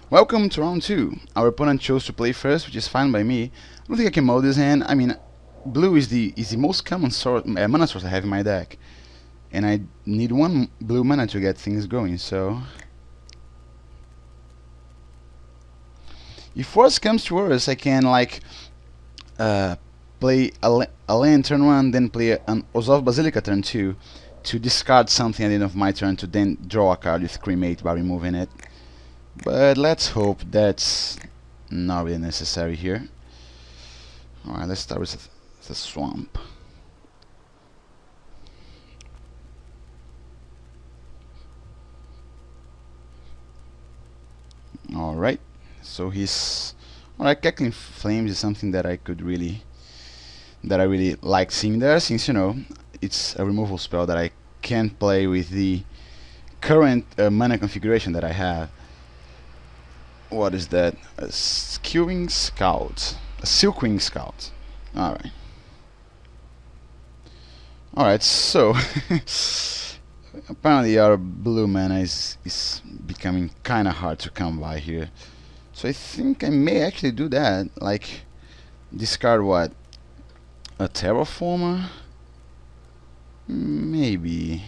Welcome to round 2. Our opponent chose to play first, which is fine by me. I don't think I can mold this hand. I mean, blue is the most common mana source I have in my deck. And I need one blue mana to get things going, so... If worse comes to worse, I can, like, play a land turn 1, then play an Ozov Basilica turn 2, to discard something at the end of my turn to then draw a card with Cremate by removing it. But let's hope that's not really necessary here. Alright, let's start with the swamp. Alright, so he's... Alright, Cackling Flames is something that I really like seeing there, since, you know, it's a removal spell that I can't play with the current mana configuration that I have. What is that? A Skewing Scout. A Silkwing Scout. Alright. Alright, so... apparently our blue mana is becoming kinda hard to come by here. So I think I may actually do that. Like, discard what? A Terraformer? Maybe.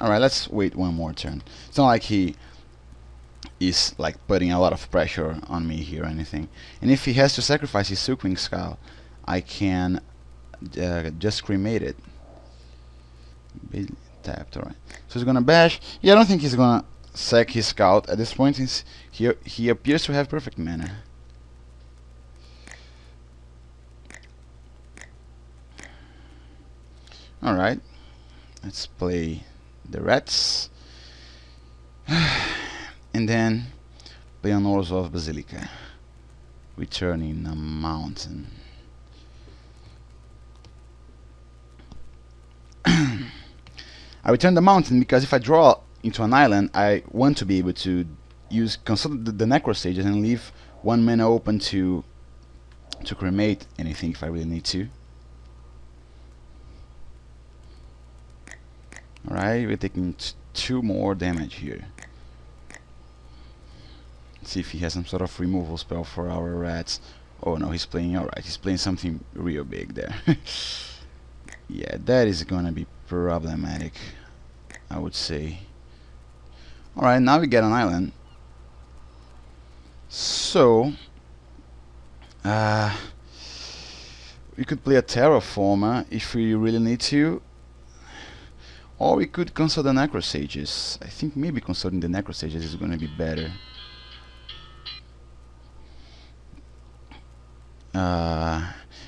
Alright, let's wait one more turn. It's not like he is like putting a lot of pressure on me here or anything. And if he has to sacrifice his Silkwing Scout, I can just cremate it. Tapped, alright. So he's gonna bash. Yeah, I don't think he's gonna sack his Scout at this point, since he appears to have perfect mana. Alright, let's play the rats. And then play an Orzhov Basilica, returning a mountain. I return the mountain because if I draw into an island, I want to be able to consult the Necro Sages and leave one mana open to cremate anything if I really need to. Alright, we're taking 2 more damage here. Let's see if he has some sort of removal spell for our rats. Oh no, he's playing alright, he's playing something real big there. Yeah, that is gonna be problematic, I would say. Alright, now we get an island. So we could play a Terraformer if we really need to. Or we could consult the Necro Sages. I think maybe consulting the Necro Sages is gonna be better.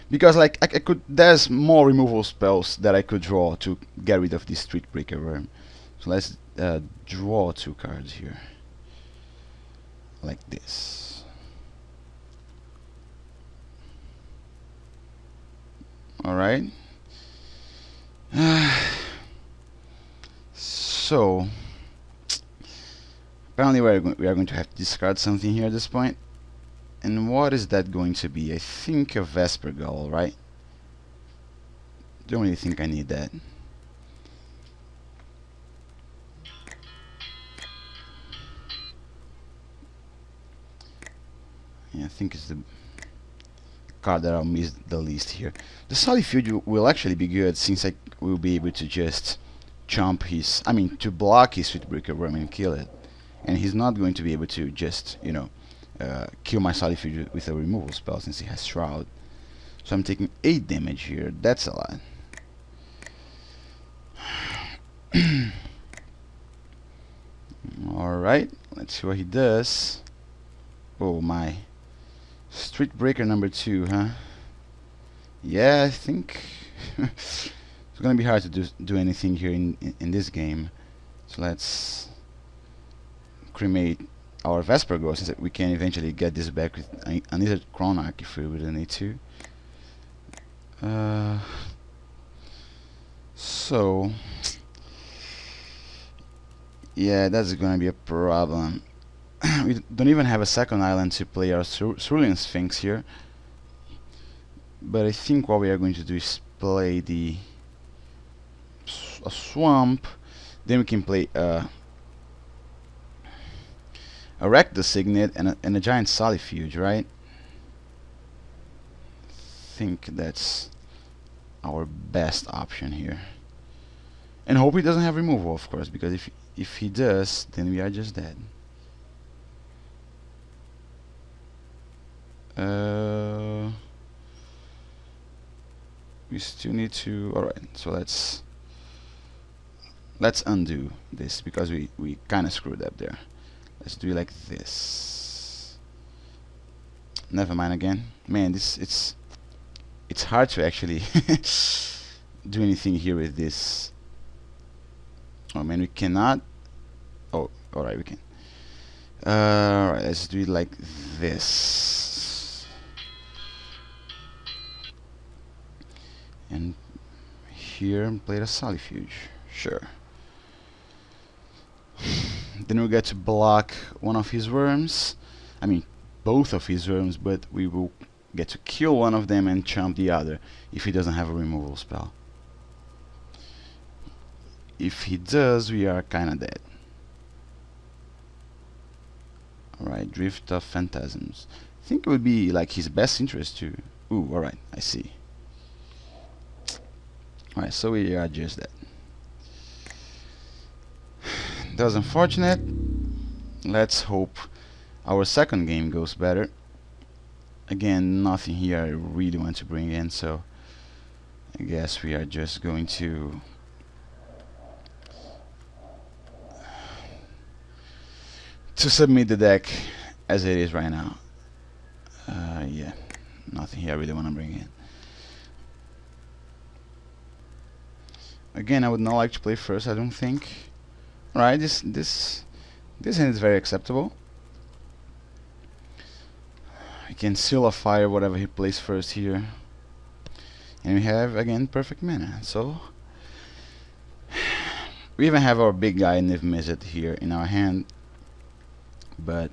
Because like I could, there's more removal spells that I could draw to get rid of this Street Breaker Worm. So let's draw 2 cards here, like this. All right. So apparently we are going to have to discard something here at this point. And what is that going to be? I think a Vesper Gull, right? Don't really think I need that. Yeah, I think it's the card that I'll miss the least here. The Solifuge will actually be good, since I will be able to just chomp his... I mean, to block his Sweetbreaker Worm and kill it. And he's not going to be able to just, you know, kill my Solifuge with a removal spell, since he has Shroud. So I'm taking 8 damage here. That's a lot. Alright, let's see what he does. Oh my. Street Breaker number 2, huh? Yeah, I think it's gonna be hard to do anything here in this game. So let's cremate our Vesper Ghost, since we can eventually get this back with another Chronarch if we really need to. So yeah, that's gonna be a problem. We don't even have a second island to play our Cerulean Sphinx here. But I think what we are going to do is play a swamp. Then we can play a Rectus Signet and a giant Solifuge, right? I think that's our best option here. And hope he doesn't have removal, of course, because if he does, then we are just dead. We still need to. All right, so let's undo this because we kind of screwed up there. Let's do it like this. Never mind again. Man, it's hard to actually do anything here with this. Oh man, we cannot. Oh, all right, we can. All right, let's do it like this. And here, play the Solifuge. Sure. Then we get to block one of his worms. I mean, both of his worms, but we will get to kill one of them and chump the other if he doesn't have a removal spell. If he does, we are kinda dead. Alright, Drift of Phantasms. I think it would be like his best interest to... Ooh, alright, I see. Alright, so we are just dead. That was unfortunate. Let's hope our second game goes better. Again, nothing here I really want to bring in, so I guess we are just going to submit the deck as it is right now. Yeah, nothing here I really want to bring in. Again, I would not like to play first, I don't think. Alright, this hand is very acceptable. We can Seal of Fire whatever he plays first here. And we have, again, perfect mana. So we even have our big guy Niv Mizzet here in our hand. But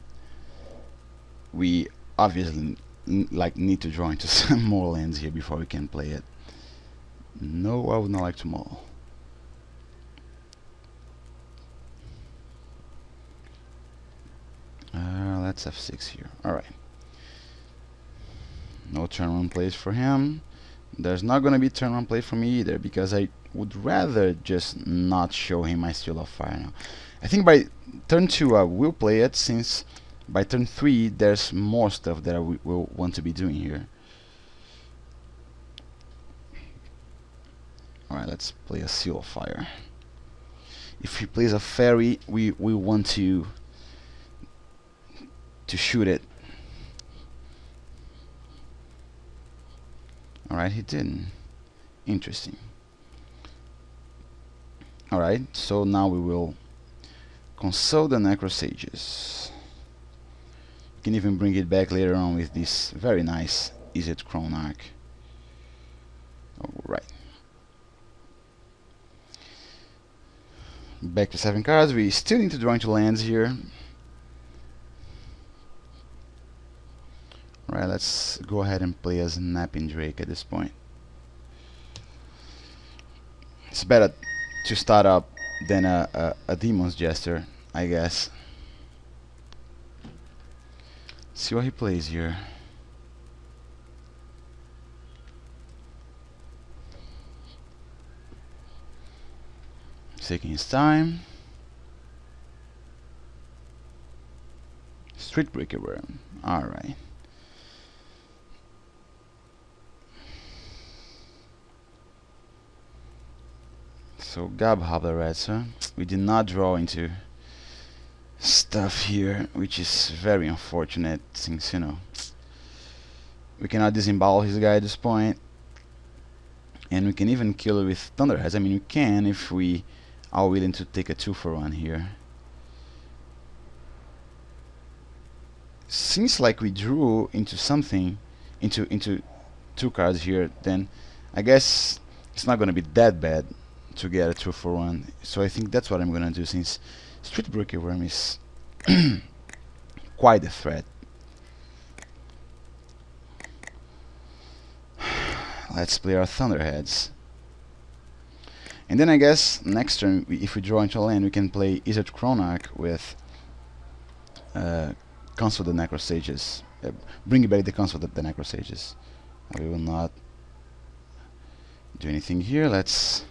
we obviously need to draw into some more lands here before we can play it. No, I would not like to maul. Let's F6 here. Alright. No turn 1 plays for him. There's not gonna be turn 1 play for me either, because I would rather just not show him my Seal of Fire now. I think by turn 2 I will play it, since by turn 3 there's more stuff that I will want to be doing here. Alright, let's play a Seal of Fire. If he plays a fairy, we want to shoot it. Alright, he didn't. Interesting. Alright, so now we will consult the Necrosages. You can even bring it back later on with this very nice Izzet Chronarch. Alright. Back to 7 cards. We still need to draw into lands here. Alright, let's go ahead and play as Napping Drake at this point. It's better to start up than a Demon's Jester, I guess. See what he plays here. Taking his time. Streetbreaker Worm. Alright. So Gabhablaretsa. We did not draw into stuff here, which is very unfortunate, since, you know, we cannot disembowel his guy at this point, and we can even kill it with Thunderheads. I mean, we can if we are willing to take a 2-for-1 here. Seems like we drew into something, into 2 cards here, then I guess it's not gonna be that bad to get a 2-for-1. So I think that's what I'm gonna do, since Streetbreaker Worm is quite a threat. Let's play our Thunderheads. And then I guess next turn, if we draw into a land, we can play Izzet Chronarch with cancel the Necrosages. Bring back the cancel the Necrosages. We will not do anything here. Let's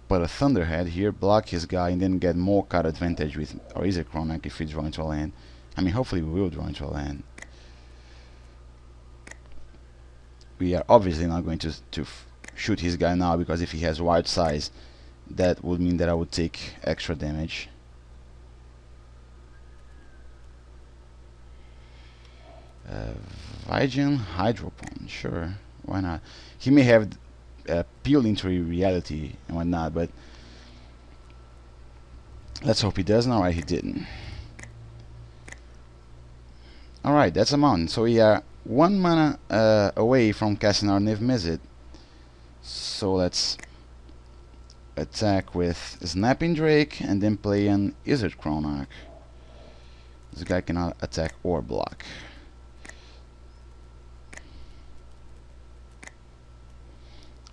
put a Thunderhead here, block his guy, and then get more card advantage with our Izzet if we draw into a land. I mean, hopefully we will draw into a land. We are obviously not going to shoot his guy now, because if he has Wild Size, that would mean that I would take extra damage. Vigen Hydropon, sure, why not? He may have peeled into reality and whatnot, but let's hope he doesn't. Alright, he didn't. Alright, that's a mountain. So we are 1 mana away from casting our Niv Mizzet. So let's attack with Snapping Drake and then play an Izzet Chronarch. This guy cannot attack or block.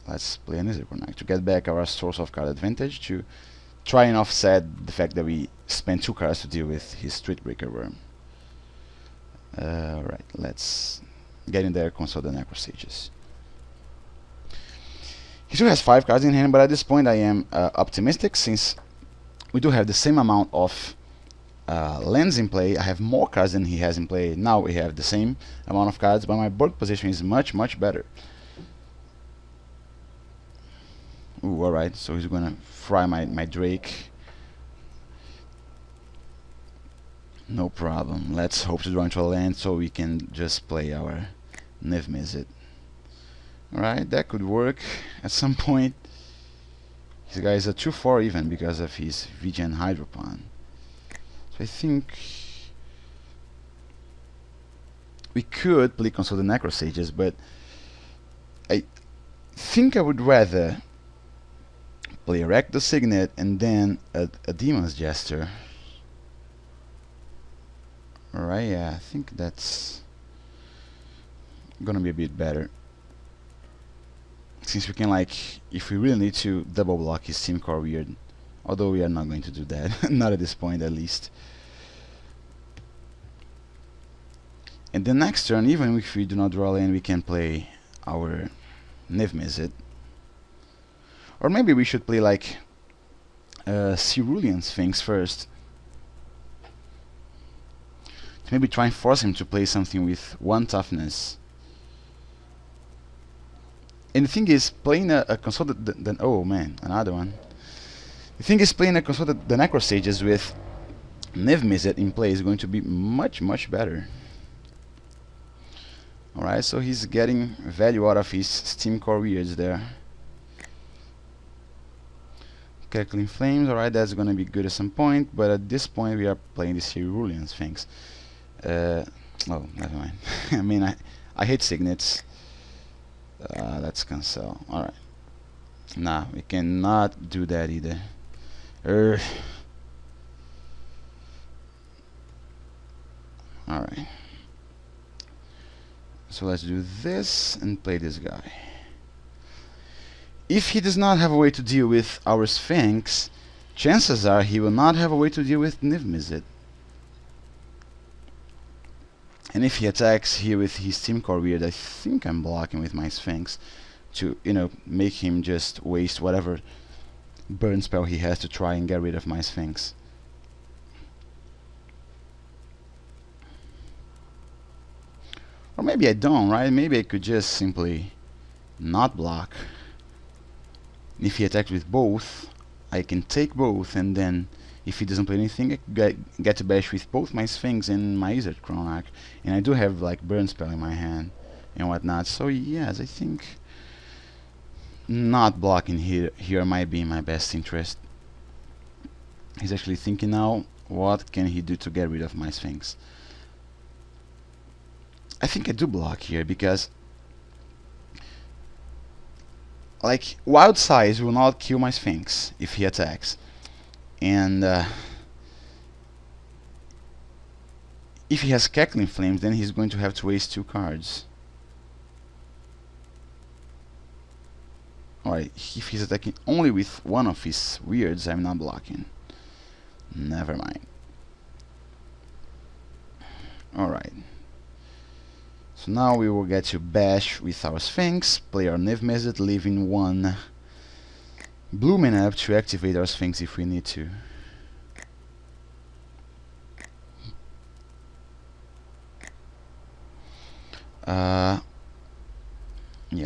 Let's play an Izzet Chronarch to get back our source of card advantage, to try and offset the fact that we spent 2 cards to deal with his Streetbreaker Worm. Right, let's get in there, console the Necrosages. He still has 5 cards in hand, but at this point I am optimistic, since we do have the same amount of lands in play. I have more cards than he has in play. Now we have the same amount of cards, but my board position is much better. Ooh, alright, so he's gonna fry my Drake. No problem. Let's hope to draw into a land so we can just play our Niv Mizzet. Alright, that could work at some point. This guy is a 2/4 even because of his Vigen Hydropon. So I think we could play Console the Necrosages, but I think I would rather play Wreck the Signet and then a Demon's Jester. Alright, yeah, I think that's gonna be a bit better. Since we can, like, if we really need to, double block his Steam Core Weird. Although we are not going to do that, not at this point at least. And the next turn, even if we do not draw a land, we can play our Niv Mizzet. Or maybe we should play like Cerulean Sphinx first. To maybe try and force him to play something with 1 toughness. And the thing is, playing a console oh man, another one. The thing is, playing a console the Necrosages with Niv Mizzet in play is going to be much better. Alright, so he's getting value out of his Steam Core Weirds there. Crackling Flames, alright, that's gonna be good at some point, but at this point we are playing the Cerulean Sphinx. Oh, never mind. I mean, I hate Signets. Let's cancel. Alright. Nah, we cannot do that either. Alright. So let's do this and play this guy. If he does not have a way to deal with our Sphinx, chances are he will not have a way to deal with Niv Mizzet. And if he attacks here with his Steam Core Weird, I think I'm blocking with my Sphinx to, you know, make him just waste whatever burn spell he has to try and get rid of my Sphinx. Or maybe I don't, right? Maybe I could just simply not block. If he attacks with both, I can take both, and then if he doesn't play anything, I get to bash with both my Sphinx and my Izzet Chronarch. And I do have like burn spell in my hand and whatnot. So yes, I think not blocking here might be in my best interest. He's actually thinking now, what can he do to get rid of my Sphinx? I think I do block here because, like, Wild Size will not kill my Sphinx if he attacks. And if he has Cackling Flames, then he's going to have to waste 2 cards. Alright, if he's attacking only with one of his weirds, I'm not blocking. Never mind. Alright. So now we will get to bash with our Sphinx, play our Niv Mizzet, leaving one blooming up to activate our Sphinx if we need to. Yeah,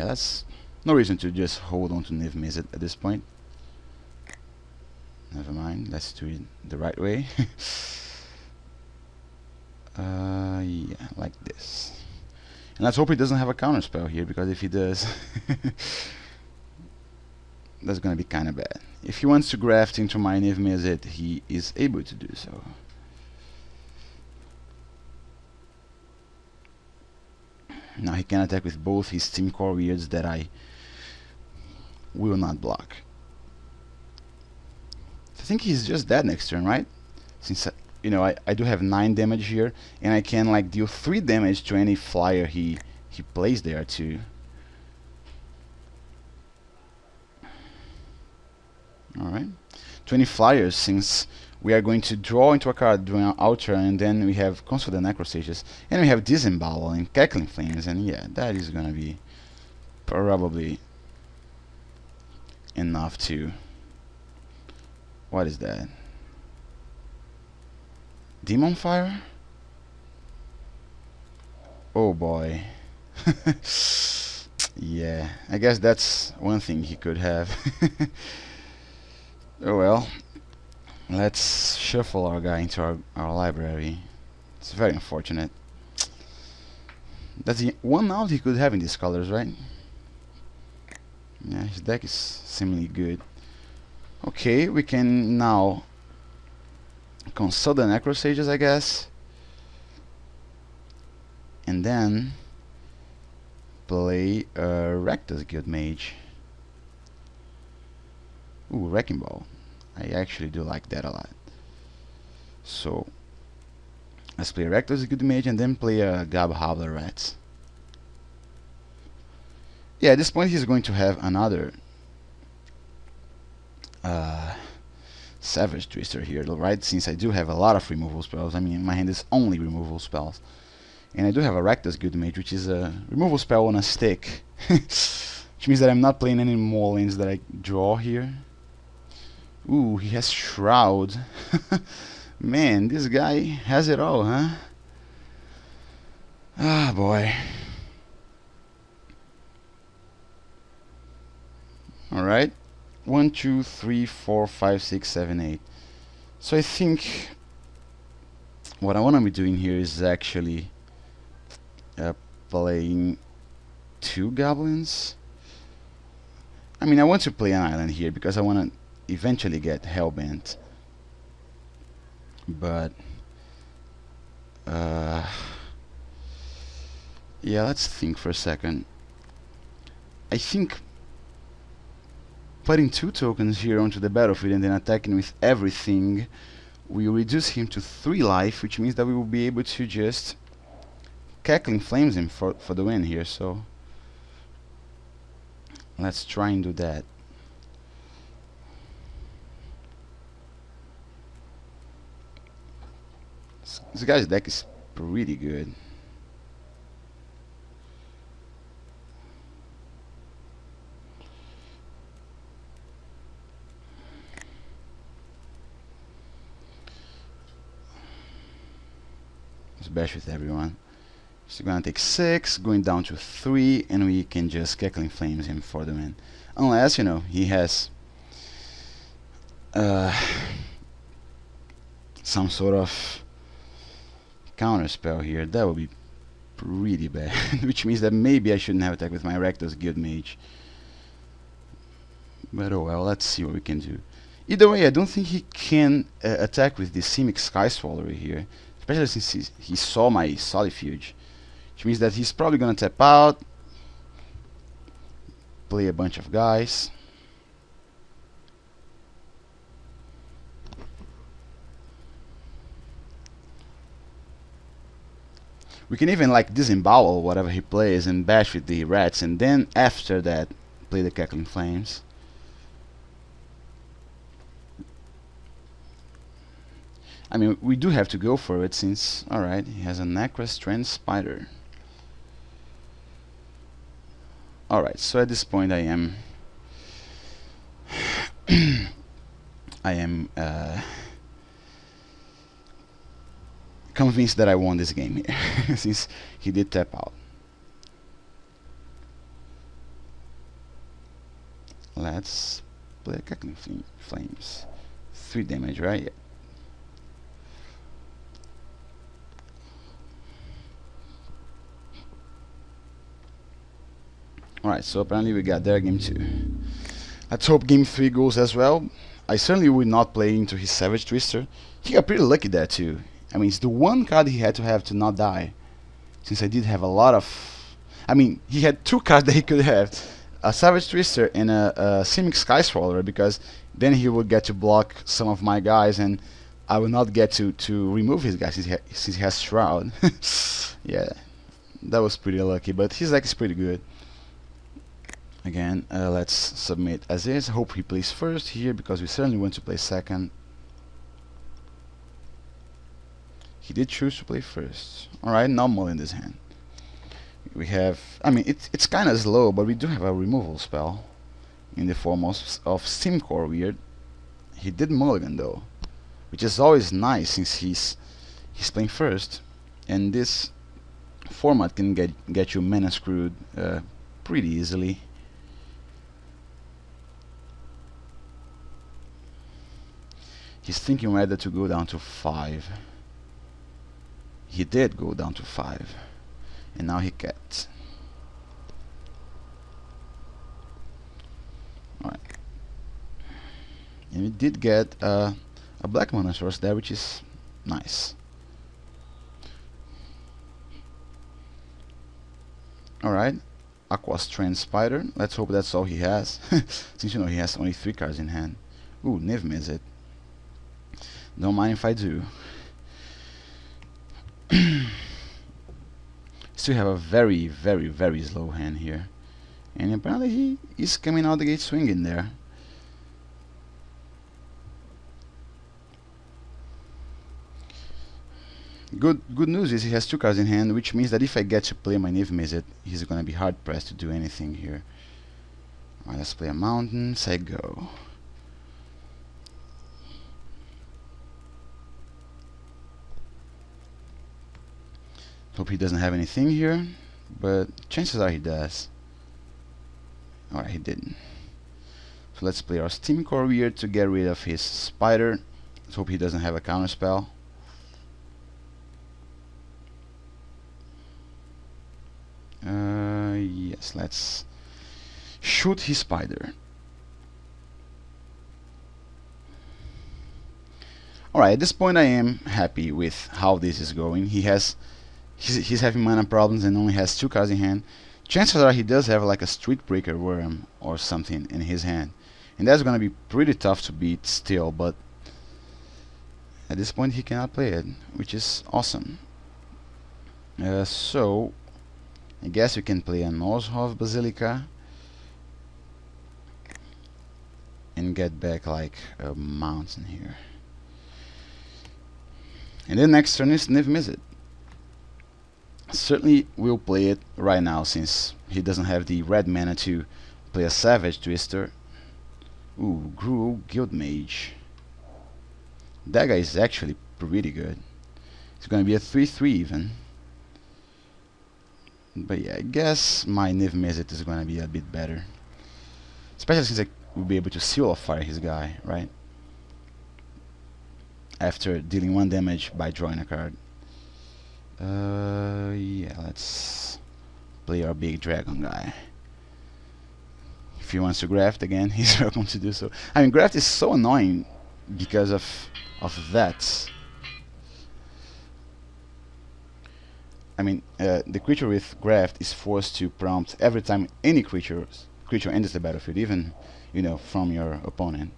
that's no reason to just hold on to Niv Mizzet at this point. Never mind, let's do it the right way. Yeah, like this. And let's hope he doesn't have a counter spell here, because if he does, that's gonna be kinda bad. If he wants to graft into my Niv Mizzet, he is able to do so. Now he can attack with both his Team Core Weirds that I will not block. I think he's just dead next turn, right? Since you know, I do have 9 damage here, and I can like deal 3 damage to any flyer he plays there too. Alright. 20 flyers, since we are going to draw into a card during our turn, and then we have Console the Necrosages, and we have Disembowel and Cackling Flames, and yeah, that is gonna be probably enough to... What is that? Demon Fire? Oh boy. Yeah, I guess that's one thing he could have. Oh well. Let's shuffle our guy into our library. It's very unfortunate. That's the one out he could have in these colors, right? Yeah, his deck is seemingly good. Okay, we can now consult the Necrosages, I guess. And then play a Rakdos Guild Mage. Ooh, Wrecking Ball. I actually do like that a lot. So let's play Rakdos Guild Mage and then play a Gab Hobbler Rats. Yeah, at this point he's going to have another Savage Twister here, right? Since I do have a lot of removal spells. I mean, my hand is only removal spells. And I do have a Rakdos Guild Mage, which is a removal spell on a stick. Which means that I'm not playing any more lanes that I draw here. Ooh, he has Shroud. Man, this guy has it all, huh? Ah, boy. Alright. 1, 2, 3, 4, 5, 6, 7, 8. So I think what I want to be doing here is actually playing 2 goblins. I mean, I want to play an island here because I want to eventually get Hellbent. But yeah, let's think for a second. I think putting 2 tokens here onto the battlefield and then attacking with everything will reduce him to 3 life, which means that we will be able to just Cackling Flames him for the win here. So let's try and do that. This guy's deck is pretty good. Let's bash with everyone. So we're gonna take 6, going down to 3, and we can just Cackling Flames him for the win. Unless, you know, he has some sort of counter spell here. That would be pretty bad. Which means that maybe I shouldn't have attacked with my Rakdos Guild Mage. But oh well, let's see what we can do. Either way, I don't think he can attack with the Simic Sky Swallower here. Especially since he saw my Solifuge. Which means that he's probably gonna tap out, play a bunch of guys. We can even like disembowel whatever he plays and bash with the rats, and then after that play the Cackling Flames. I mean, we do have to go for it since, alright, he has a Necros Trend Spider. Alright, so at this point I am convinced that I won this game here since he did tap out. Let's play Cackling Flames. 3 damage, right? Yeah. Alright, so apparently we got there game 2. Let's hope game 3 goes as well. I certainly would not play into his Savage Twister. He got pretty lucky there too. I mean, it's the one card he had to not die. Since I did have a lot of... I mean, he had 2 cards that he could have. A Savage Twister and a Simic Sky Swallower, because then he would get to block some of my guys and I will not get to remove his guys since he has Shroud. Yeah, that was pretty lucky, but his deck is pretty good. Again, let's submit as is. Hope he plays first here, because we certainly want to play second. He did choose to play first. Alright, now mulling this hand. We have, I mean, it's kind of slow, but we do have a removal spell in the form of Steamcore Weird. He did mulligan though, which is always nice since he's playing first, and this format can get you mana screwed pretty easily. He's thinking whether to go down to 5. He did go down to 5, and now he can't. Alright. And we did get a black mana source there, which is nice. Alright. Aqua's Trend Spider. Let's hope that's all he has. Since you know he has only 3 cards in hand. Ooh, Niv Mizzet. Don't mind if I do. Still have a very, very, very slow hand here, and apparently he is coming out the gate swinging there. Good news is he has 2 cards in hand, which means that if I get to play my Niv Mizzet, he's gonna be hard pressed to do anything here. Alright, let's play a mountain. Say go. Hope he doesn't have anything here, but chances are he does. Alright, he didn't. So let's play our Steamcore Weird to get rid of his Spider. Let's hope he doesn't have a counter spell. Yes, let's shoot his Spider. Alright, at this point I am happy with how this is going. He's having mana problems and only has 2 cards in hand. Chances are he does have like a Street Breaker Worm or something in his hand, and that's gonna be pretty tough to beat still, but at this point he cannot play it, which is awesome. So I guess we can play a Norzhov Basilica and get back like a mountain here. And then next turn is Niv Mizzet. Certainly will play it right now since he doesn't have the red mana to play a Savage Twister. Ooh, Gruul Guildmage. That guy is actually pretty good. It's gonna be a 3/3 even. But yeah, I guess my Niv Mizzet is gonna be a bit better. Especially since I will be able to Seal of Fire his guy, right? After dealing 1 damage by drawing a card. Yeah, let's play our big dragon guy. If he wants to graft again, he's welcome to do so. I mean, graft is so annoying because of that. I mean, the creature with graft is forced to prompt every time any creature enters the battlefield, even, you know, from your opponent.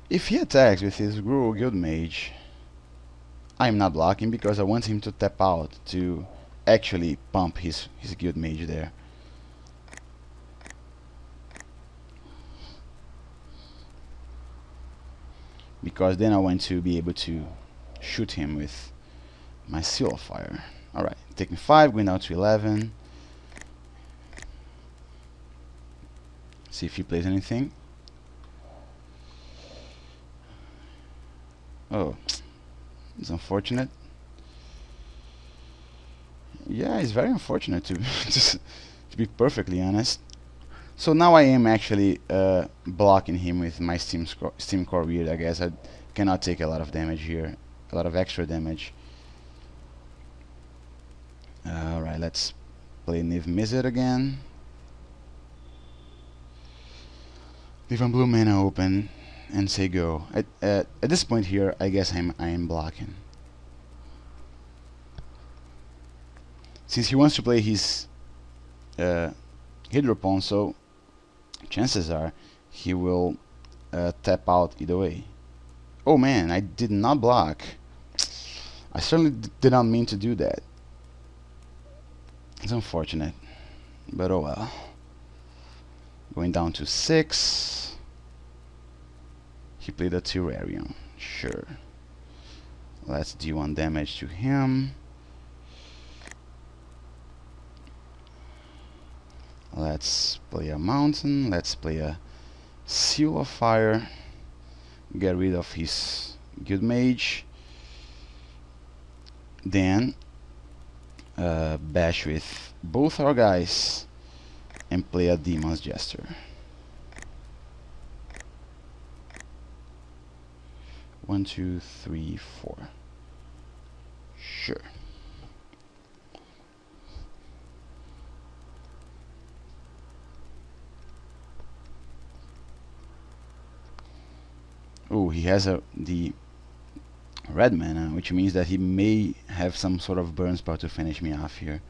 If he attacks with his Gruul Guildmage, I'm not blocking because I want him to tap out to actually pump his Guildmage there. because then I'm going to be able to shoot him with my Seal of Fire. Alright, taking 5, going down to 11. See if he plays anything. Oh, it's unfortunate. Yeah, it's very unfortunate to to be perfectly honest. So now I am actually blocking him with my Steam Core Weird. I guess I cannot take a lot of damage here, a lot of extra damage. Alright, let's play Niv Mizzet again. Leave one blue mana open and say go. At this point here, I guess I am blocking. Since he wants to play his Hydropon, so chances are he will tap out either way. Oh man, I did not block. I certainly did not mean to do that. It's unfortunate, but oh well. Going down to 6. He played a Terrarium. Sure. Let's do 1 damage to him. Let's play a Mountain. Let's play a Seal of Fire. Get rid of his Guild Mage. Then bash with both our guys and play a Demon's Jester. 1, 2, 3, 4. Sure. Oh, he has the red mana, which means that he may have some sort of burn spell to finish me off here.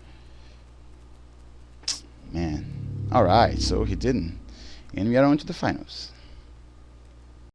Man. Alright, so he didn't. And we are on to the finals.